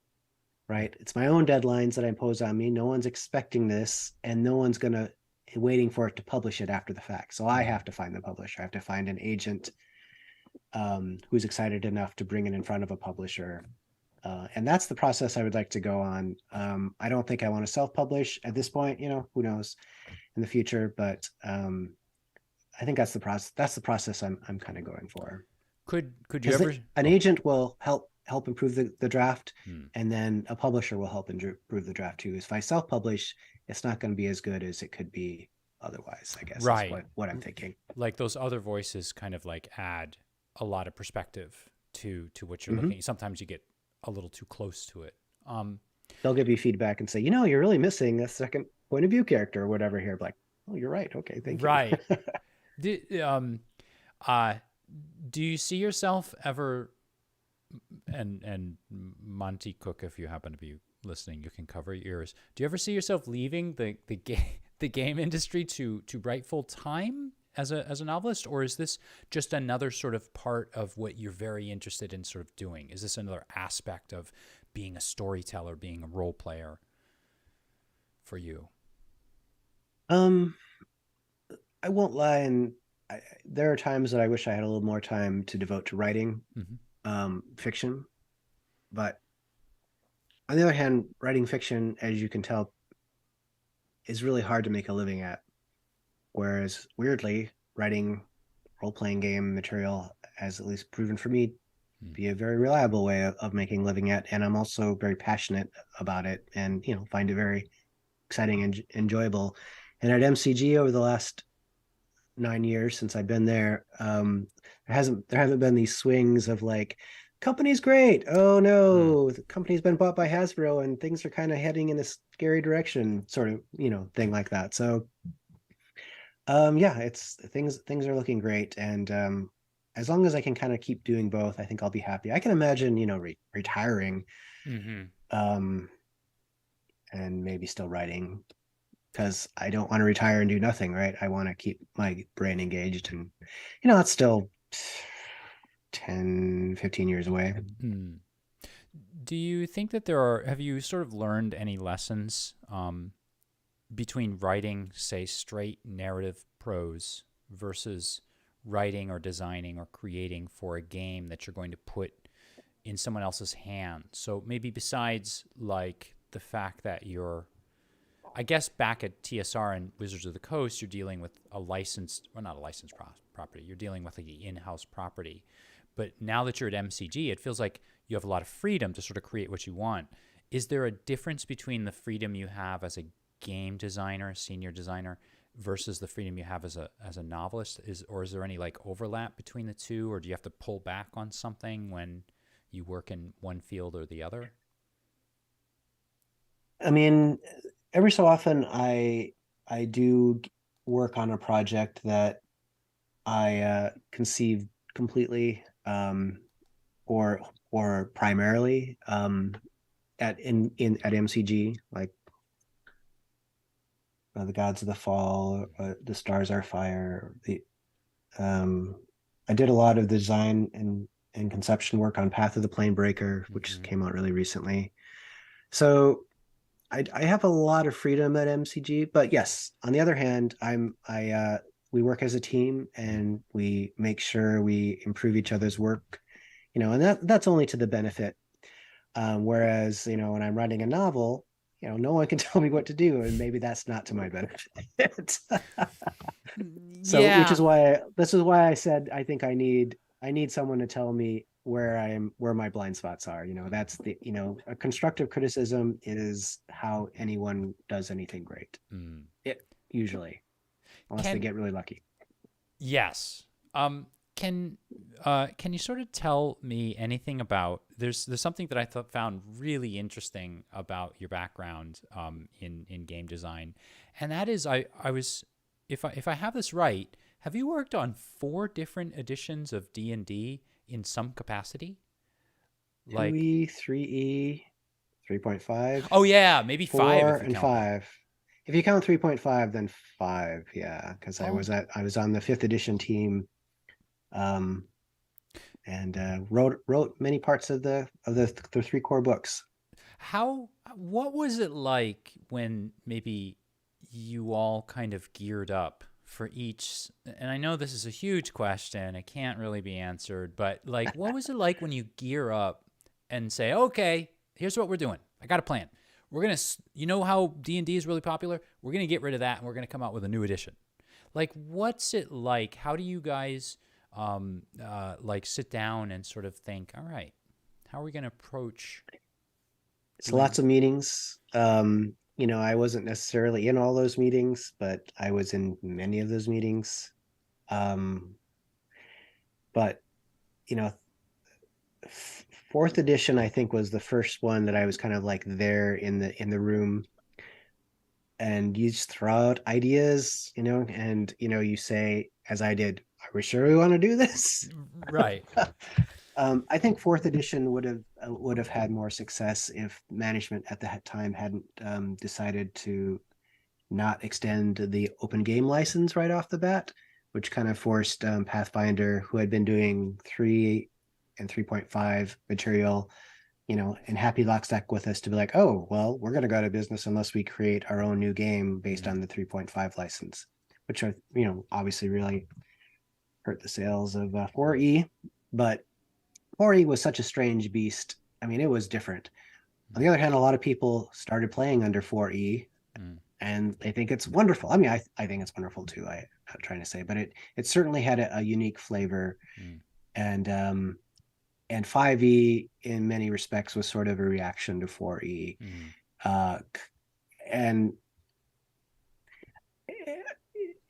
mm, right? It's my own deadlines that I impose on me. No one's expecting this, and no one's gonna waiting for it to publish it after the fact. So I mhm, have to find the publisher. I have to find an agent who's excited enough to bring it in front of a publisher. And that's the process I would like to go on. I don't think I want to self-publish at this point. Who knows in the future, but I think that's the process. That's the process I'm kind of going for, Could you because ever? an Oh, agent will help improve the draft, mm, and then a publisher will help improve the draft too. If I self-publish, it's not going to be as good as it could be otherwise, I guess, is right. what I'm thinking. Like those other voices kind of like add a lot of perspective to what you're Mm-hmm. looking at. Sometimes you get a little too close to it. They'll give you feedback and say, you're really missing a second point of view character or whatever here. Like, oh, you're right. Okay, thank you. Right. Do, uh, do you see yourself ever, and Monte Cook, if you happen to be listening, you can cover your ears. Do you ever see yourself leaving the game industry to write full time as a novelist, or is this just another sort of part of what you're very interested in sort of doing? Is this another aspect of being a storyteller, being a role player for you? um, I won't lie, and there are times that I wish I had a little more time to devote to writing Mm-hmm. fiction. But on the other hand, writing fiction, as you can tell, is really hard to make a living at. Whereas weirdly, writing role playing game material has at least proven for me be a very reliable way of making a living at. And I'm also very passionate about it, and find it very exciting and enjoyable. And at MCG over the last 9 years since I've been there, there haven't been these swings of like, company's great, oh Mm. no, the company's been bought by Hasbro and things are kind of heading in a scary direction, sort of thing like that. So yeah, it's things are looking great, and as long as I can kind of keep doing both, I think I'll be happy. I can imagine retiring, Mm-hmm. um and maybe still writing, because I don't want to retire and do nothing, right? I want to keep my brain engaged, and it's still 10, 15 years away. Mm. Do you think that have you sort of learned any lessons between writing, say, straight narrative prose versus writing or designing or creating for a game that you're going to put in someone else's hands? So maybe besides like the fact that I guess back at TSR and Wizards of the Coast, you're dealing with a licensed, well, not a licensed property. You're dealing with like the in-house property. But now that you're at MCG, it feels like you have a lot of freedom to sort of create what you want. Is there a difference between the freedom you have as a game designer, senior designer, versus the freedom you have as a novelist? Is there any like overlap between the two, or do you have to pull back on something when you work in one field or the other? I mean, every so often I do work on a project that I conceive completely, or primarily, in at MCG, like the Gods of the Fall, the Stars Are Fire. Um, I did a lot of the design and conception work on Path of the Planebreaker, which Mm-hmm. came out really recently. So I have a lot of freedom at MCG, but yes, on the other hand, we work as a team and we make sure we improve each other's work, and that's only to the benefit. Whereas, when I'm writing a novel, no one can tell me what to do, and maybe that's not to my benefit. So, which Yeah. is why this is why I said I think I need someone to tell me where my blind spots are. That's a constructive criticism is how anyone does anything great. Mm. It usually, unless they Can get really lucky. Yes. Um, can can you sort of tell me anything about there's something that I thought found really interesting about your background in game design, and that is I was if I have this right, have you worked on 4 different editions of D&D in some capacity? Like, 2E, 3E, 3.5, oh yeah, maybe 5 4, if you and count that. 5. If you count 3.5, then 5, yeah, because Oh, I was on the 5th edition team, um, and wrote many parts of the 3 core books. what was it like when maybe you all kind of geared up for each? And I know this is a huge question, it can't really be answered, but like, what was it like when you gear up and say, okay, here's what we're doing, I got a plan, we're gonna you know how D&D is really popular, we're gonna get rid of that and we're gonna come out with a new edition? Like, what's it like? How do you guys like sit down and sort of think, all right, how are we gonna approach It's doing? lots of meetings. I wasn't necessarily in all those meetings, but I was in many of those meetings. Um, but you know, fourth edition, I think, was the first one that I was kind of like there in the room, and you just throw out ideas, and you say, as I did, "Are we sure we want to do this?" Right. I think fourth edition would have had more success if management at the time hadn't decided to not extend the open game license right off the bat, which kind of forced Pathfinder, who had been doing 3 and 3.5 material, in happy lockstep with us, to be like, oh, well, we're going to go out of business unless we create our own new game based Mm, on the 3.5 license, which are, obviously really hurt the sales of 4E. But 4E was such a strange beast. I mean, it was different. On the mm, other hand, a lot of people started playing under 4E mm, and they think it's wonderful. I mean, I think it's wonderful too. I'm not trying to say, but it certainly had a unique flavor, mm, and and 5E in many respects was sort of a reaction to 4E. mm, Uh, and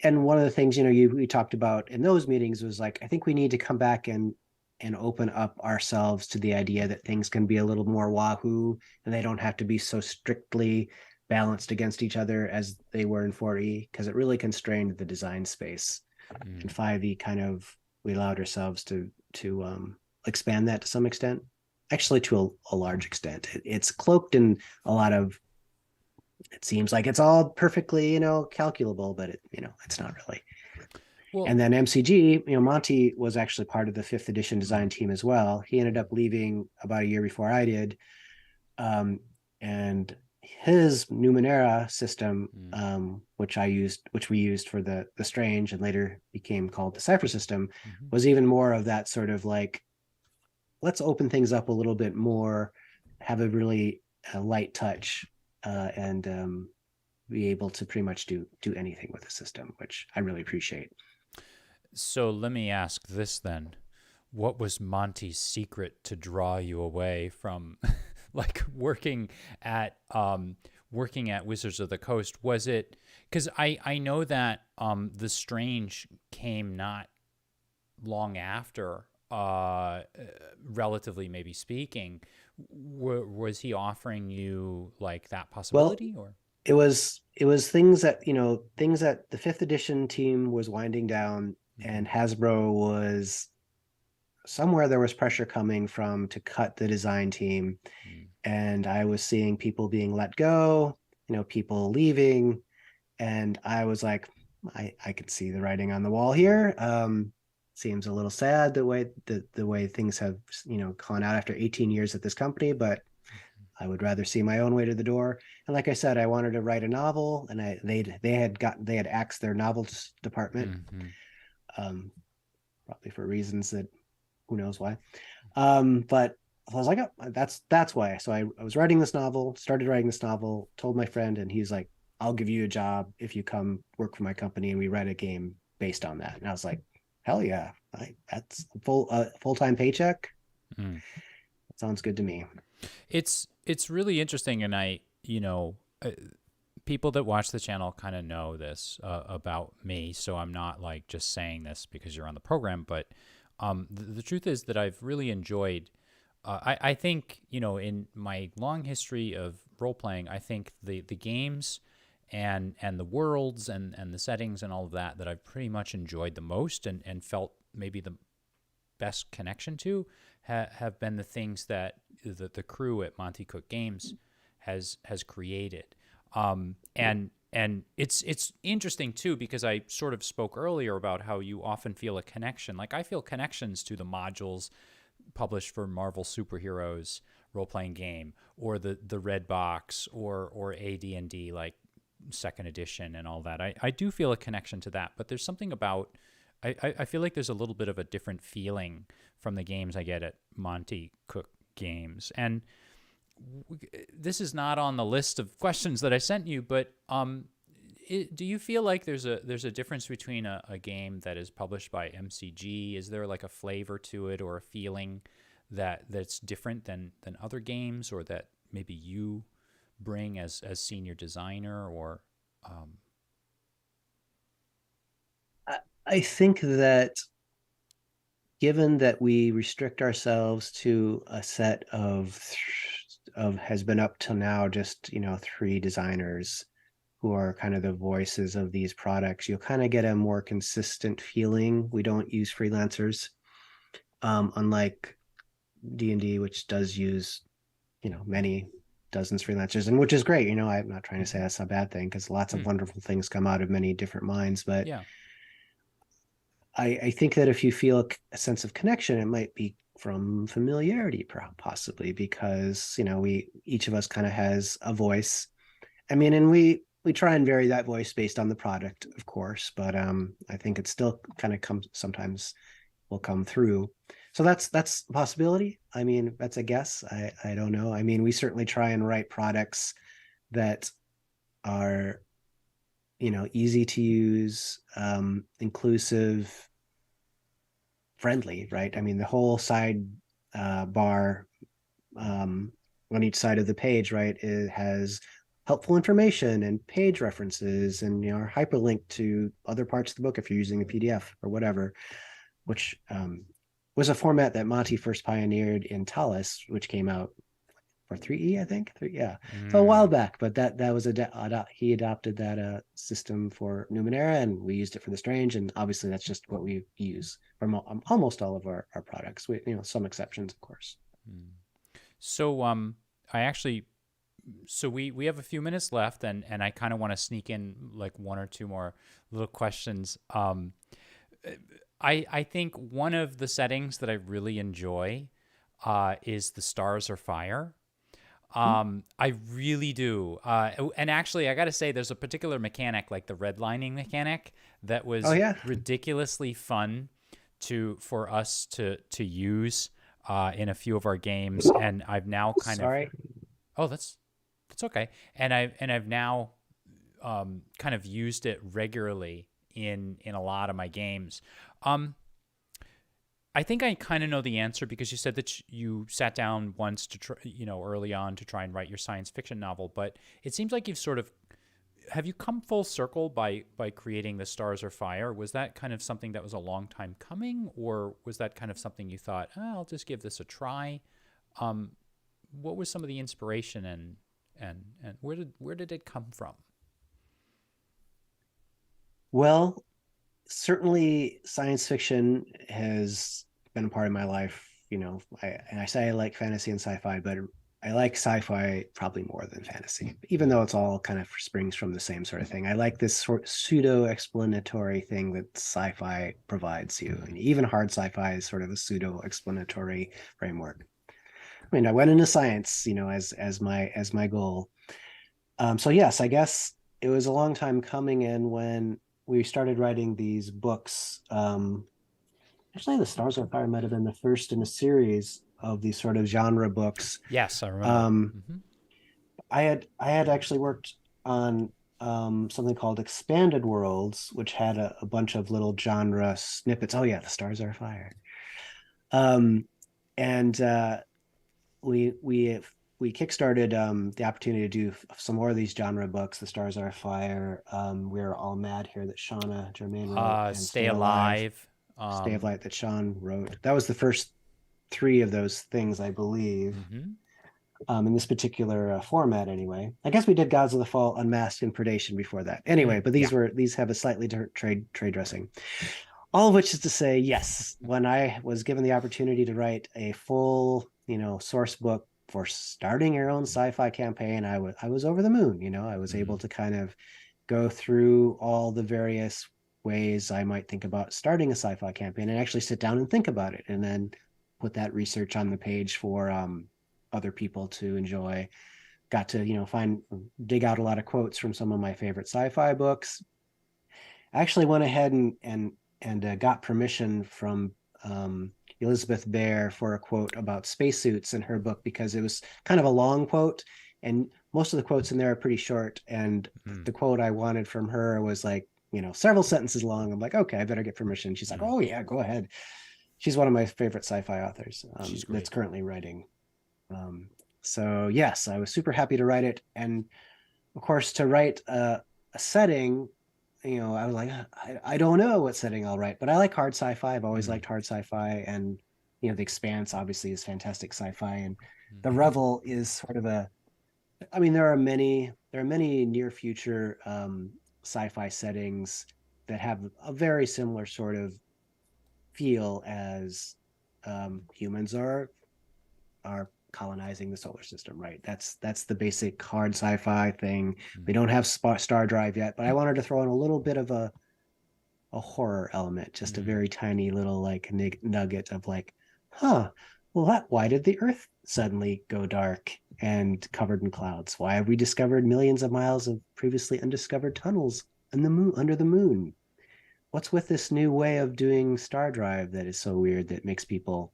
and one of the things, we talked about in those meetings was like, I think we need to come back and open up ourselves to the idea that things can be a little more wahoo, and they don't have to be so strictly balanced against each other as they were in 4E, because it really constrained the design space. In mm. 5E, kind of, we allowed ourselves to expand that to some extent, actually to a large extent. It's cloaked in a lot of, it seems like it's all perfectly, calculable, but it's not really. Well, And then MCG, Monty was actually part of the 5th edition design team as well. He ended up leaving about a year before I did. And his Numenera system, mm, which we used for the Strange and later became called the Cipher system, mhm. was even more of that sort of like, let's open things up a little bit more, have a really light touch, and be able to pretty much do anything with the system, which I really appreciate. So let me ask this then. What was Monty's secret to draw you away from like working at working at Wizards of the Coast, was it because I know that The Strange came not long after, relatively maybe speaking. Was he offering you like that Well, possibility, or? it was things that the fifth edition team was winding down, Mm-hmm. and Hasbro was somewhere there was pressure coming from to cut the design team, and I was seeing people being let go, people leaving, and I was like, I could see the writing on the wall here. Seems a little sad the way things have gone out after 18 years at this company, but I would rather see my own way to the door. And like I said, I wanted to write a novel, and they had axed their novels department, Mm-hmm. um, probably for reasons that who knows why. But I was like, oh, that's why. So I was writing this novel, started writing this novel, told my friend, and he's like, I'll give you a job if you come work for my company and we write a game based on that. And I was like, hell yeah, that's full-time paycheck. Mm. That sounds good to me. It's really interesting, and people that watch the channel kind of know this about me, so I'm not like just saying this because you're on the program. But the truth is that I've really enjoyed. I think in my long history of role playing, I think the games and the worlds and the settings and all of that I've pretty much enjoyed the most and felt maybe the best connection to have been the things that the crew at Monte Cook Games has created. And it's interesting too, because I sort of spoke earlier about how you often feel a connection. Like I feel connections to the modules published for Marvel superheroes role playing game, or the Red Box, or AD&D like second edition and all that. I do feel a connection to that, but there's something about I feel like there's a little bit of a different feeling from the games I get at Monte Cook Games. And this is not on the list of questions that I sent you, but do you feel like there's a difference between a game that is published by MCG? Is there like a flavor to it or a feeling that's different than other games, or that maybe you bring as senior designer, or I think that given that we restrict ourselves to a set of has been up till now just three designers who are kind of the voices of these products, you'll kind of get a more consistent feeling. We don't use freelancers, unlike D&D, which does use many dozens freelancers, and which is great. I'm not trying to say that's a bad thing, because lots of wonderful things come out of many different minds, but yeah. I think that if you feel a sense of connection, it might be from familiarity, possibly, because we each of us kind of has a voice. I mean, and we try and vary that voice based on the product, of course, but I think it still kind of comes sometimes will come through. So that's a possibility. I mean, that's a guess. I don't know. I mean, we certainly try and write products that are easy to use, inclusive, friendly, right? I mean, the whole side bar on each side of the page, right, it has helpful information and page references, and hyperlink to other parts of the book if you're using a PDF or whatever, which was a format that Monty first pioneered in Talus, which came out for 3E, I think. Yeah, so a while back, but that was he adopted that system for Numenera, and we used it for The Strange, and obviously that's just what we use from almost all of our products. We some exceptions, of course. So I actually we have a few minutes left, and I kind of want to sneak in like one or two more little questions. I think one of the settings that I really enjoy is the Stars Are Fire. I really do. And actually, I got to say, there's a particular mechanic, like the redlining mechanic, that Oh was yeah, ridiculously fun for us to use in a few of our games. And I've now kind of, sorry. oh, that's okay. And I've now kind of used it regularly in a lot of my games. I think I kind of know the answer because you said that you sat down once to try, early on to try and write your science fiction novel, but it seems like you've sort of have you come full circle by creating The Stars Are Fire? Was that kind of something that was a long time coming, or was that kind of something you thought, I'll just give this a try? Um, what was some of the inspiration and where did it come from? Well, certainly science fiction has been a part of my life. And I say I like fantasy and sci-fi, but I like sci-fi probably more than fantasy, even though it's all kind of springs from the same sort of thing. I like this sort of pseudo-explanatory thing that sci-fi provides you, and even hard sci-fi is sort of a pseudo-explanatory framework. I mean, I went into science, as my goal. So yes, I guess it was a long time coming in when we started writing these books. Actually, The Stars on Fire might have been the first in a series of these sort of genre books. Yes, I remember. Um, I had actually worked on something called Expanded Worlds, which had a bunch of little genre snippets. Oh yeah, The Stars Are Fire. Um, and we kickstarted the opportunity to do some more of these genre books. The Stars Are Fire. We're All Mad Here that Shauna Germain wrote, and Stay Stay Alive, Alive. Stay of Light that Sean wrote. That was the first three of those things, I believe, Mm-hmm. in this particular format. Anyway, I guess we did Gods of the Fall, Unmasked, and Predation before that. Anyway, but Yeah. these have a slightly different trade dressing. All of which is to say, yes, when I was given the opportunity to write a full, source book for starting your own sci-fi campaign, I was over the moon. I was Mm-hmm. able to kind of go through all the various ways I might think about starting a sci-fi campaign and actually sit down and think about it, and then put that research on the page for other people to enjoy. Got to dig out a lot of quotes from some of my favorite sci-fi books. I actually went ahead and got permission from Elizabeth Bear for a quote about spacesuits in her book, because it was kind of a long quote, and most of the quotes in there are pretty short. And Mm-hmm. the quote I wanted from her was like, several sentences long. I'm like, okay, I better get permission. She's like, Mm-hmm. oh yeah, go ahead. She's one of my favorite sci-fi authors, She's that's great. currently writing. Um, so yes, I was super happy to write it, and of course to write a setting. I was like, I don't know what setting I'll write, but I like hard sci-fi. I've always Mm-hmm. liked hard sci-fi, and The Expanse obviously is fantastic sci-fi, and The Mm-hmm. Revel is sort of a. I mean, there are many near future sci-fi settings that have a very similar sort of feel as humans are colonizing the solar system, right? That's the basic hard sci-fi thing. We don't have star drive yet, but I wanted to throw in a little bit of a horror element, just a Mm-hmm. very tiny little like nugget of like, well, why did the Earth suddenly go dark and covered in clouds? Why have we discovered millions of miles of previously undiscovered tunnels in the moon under the moon? What's with this new way of doing star drive that is so weird that makes people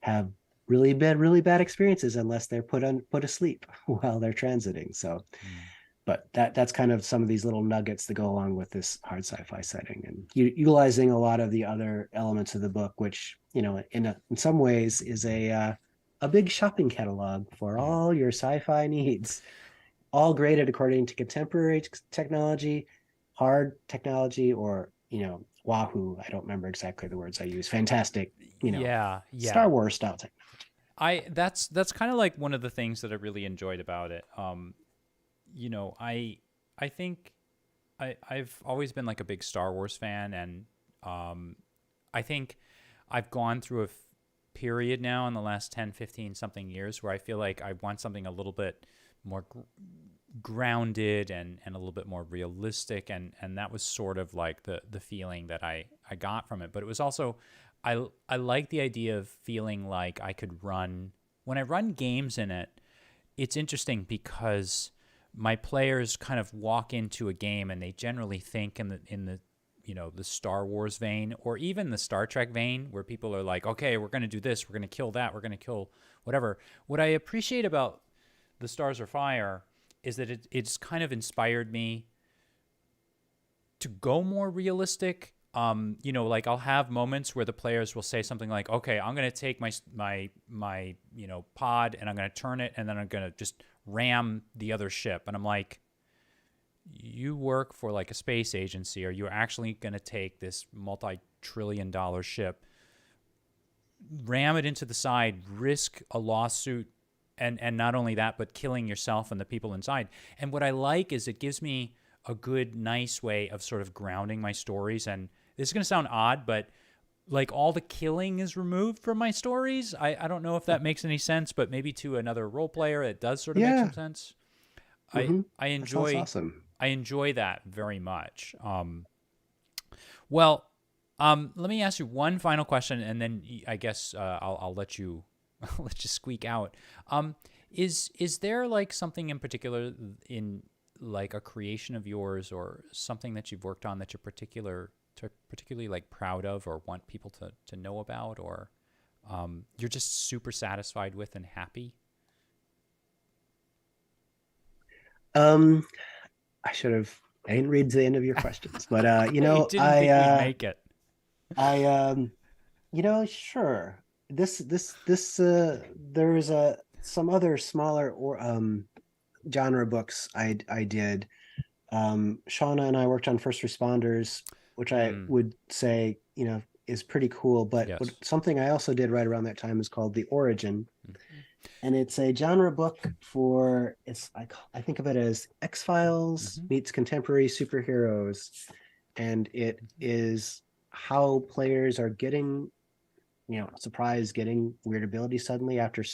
have really bad experiences unless they're put asleep while they're transiting. So, Mm-hmm. but that's kind of some of these little nuggets that go along with this hard sci-fi setting, and utilizing a lot of the other elements of the book, which in some ways is a big shopping catalog for Mm-hmm. all your sci-fi needs, all graded according to contemporary technology, hard technology, or wahoo, I don't remember exactly the words I use, fantastic, Yeah, Star yeah. Wars style technology. That's kind of like one of the things that I really enjoyed about it. I think I've always been like a big Star Wars fan, and I think I've gone through period now in the last 10, 15 something years where I feel like I want something a little bit more grounded and a little bit more realistic, and that was sort of like the feeling that I got from it. But it was also I like the idea of feeling like I could run when I run games in it. It's interesting because my players kind of walk into a game and they generally think in the the Star Wars vein, or even the Star Trek vein, where people are like, okay, we're going to do this, we're going to kill that, we're going to kill whatever. What I appreciate about The Stars Are Fire is that it's kind of inspired me to go more realistic. you know, like I'll have moments where the players will say something like, okay, I'm going to take my you know, pod and I'm going to turn it and then I'm going to just ram the other ship. And I'm like, you work for like a space agency. Are you actually going to take this multi-trillion-dollar ship, ram it into the side, risk a lawsuit, and not only that, but killing yourself and the people inside? And what I like is it gives me a good, nice way of sort of grounding my stories. And this is going to sound odd, but like all the killing is removed from my stories. I don't know if that makes any sense, but maybe to another role player, it does sort of make some sense. Mm-hmm. I enjoy, that sounds awesome. I enjoy that very much. Well, let me ask you one final question, and then I guess I'll let you I'll let you squeak out. Is there like something in particular in like a creation of yours or something that you've worked on that you're particularly like proud of or want people to know about, or you're just super satisfied with and happy? I didn't read to the end of your questions, but I didn't think we'd make it. Sure. There is some other smaller or genre books I did. Shauna and I worked on First Responders, which I would say, is pretty cool. But Yes. something I also did right around that time is called The Origin. And it's a genre book for, I think of it as X-Files meets contemporary superheroes. And it is how players are getting, surprised, getting weird abilities suddenly after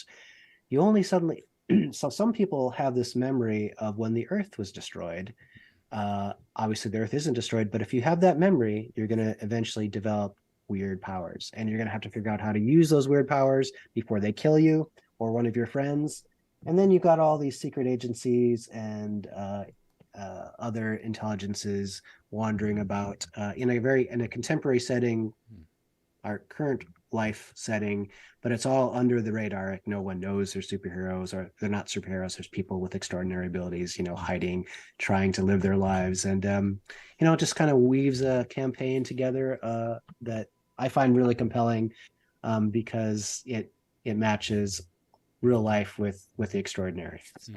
you only suddenly. So some people have this memory of when the Earth was destroyed. Obviously, the Earth isn't destroyed, but if you have that memory, you're going to eventually develop weird powers. And you're going to have to figure out how to use those weird powers before they kill you or one of your friends. And then you've got all these secret agencies and other intelligences wandering about in a contemporary setting, our current life setting, but it's all under the radar. Like no one knows they're superheroes, or they're not superheroes. There's people with extraordinary abilities, hiding, trying to live their lives. And, it just kind of weaves a campaign together that I find really compelling because it matches real life with the extraordinary. So.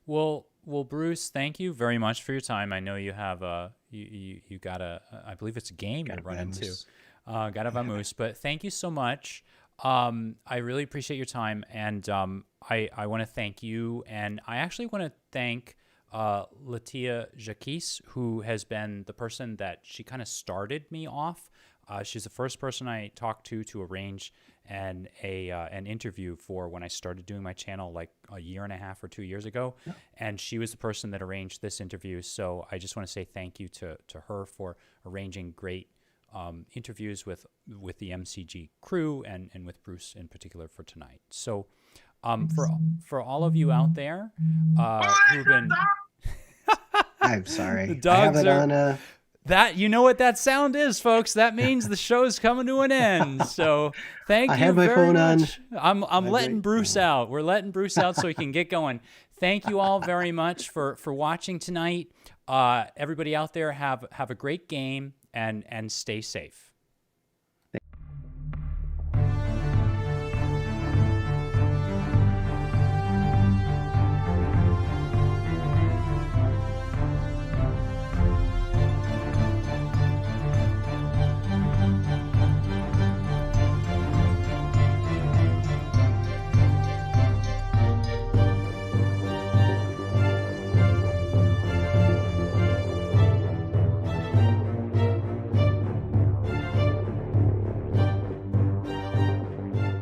Well, Bruce, thank you very much for your time. I know you have you got I believe it's a game you're running to. Gotta vamoose, but thank you so much. I really appreciate your time, and I want to thank you, and I actually want to thank Latia Jacques, who has been the person that she kind of started me off. She's the first person I talked to arrange an interview for when I started doing my channel like a year and a half or 2 years ago. Yeah. And she was the person that arranged this interview. So I just want to say thank you to her for arranging great interviews with the MCG crew and with Bruce in particular for tonight. So for all of you out there who've been... I'm sorry. The dogs I have it on that, you know what that sound is, folks. That means the show's coming to an end. So thank you very much. I'm letting Bruce out. We're letting Bruce out so he can get going. Thank you all very much for watching tonight. Everybody out there, have a great game and stay safe.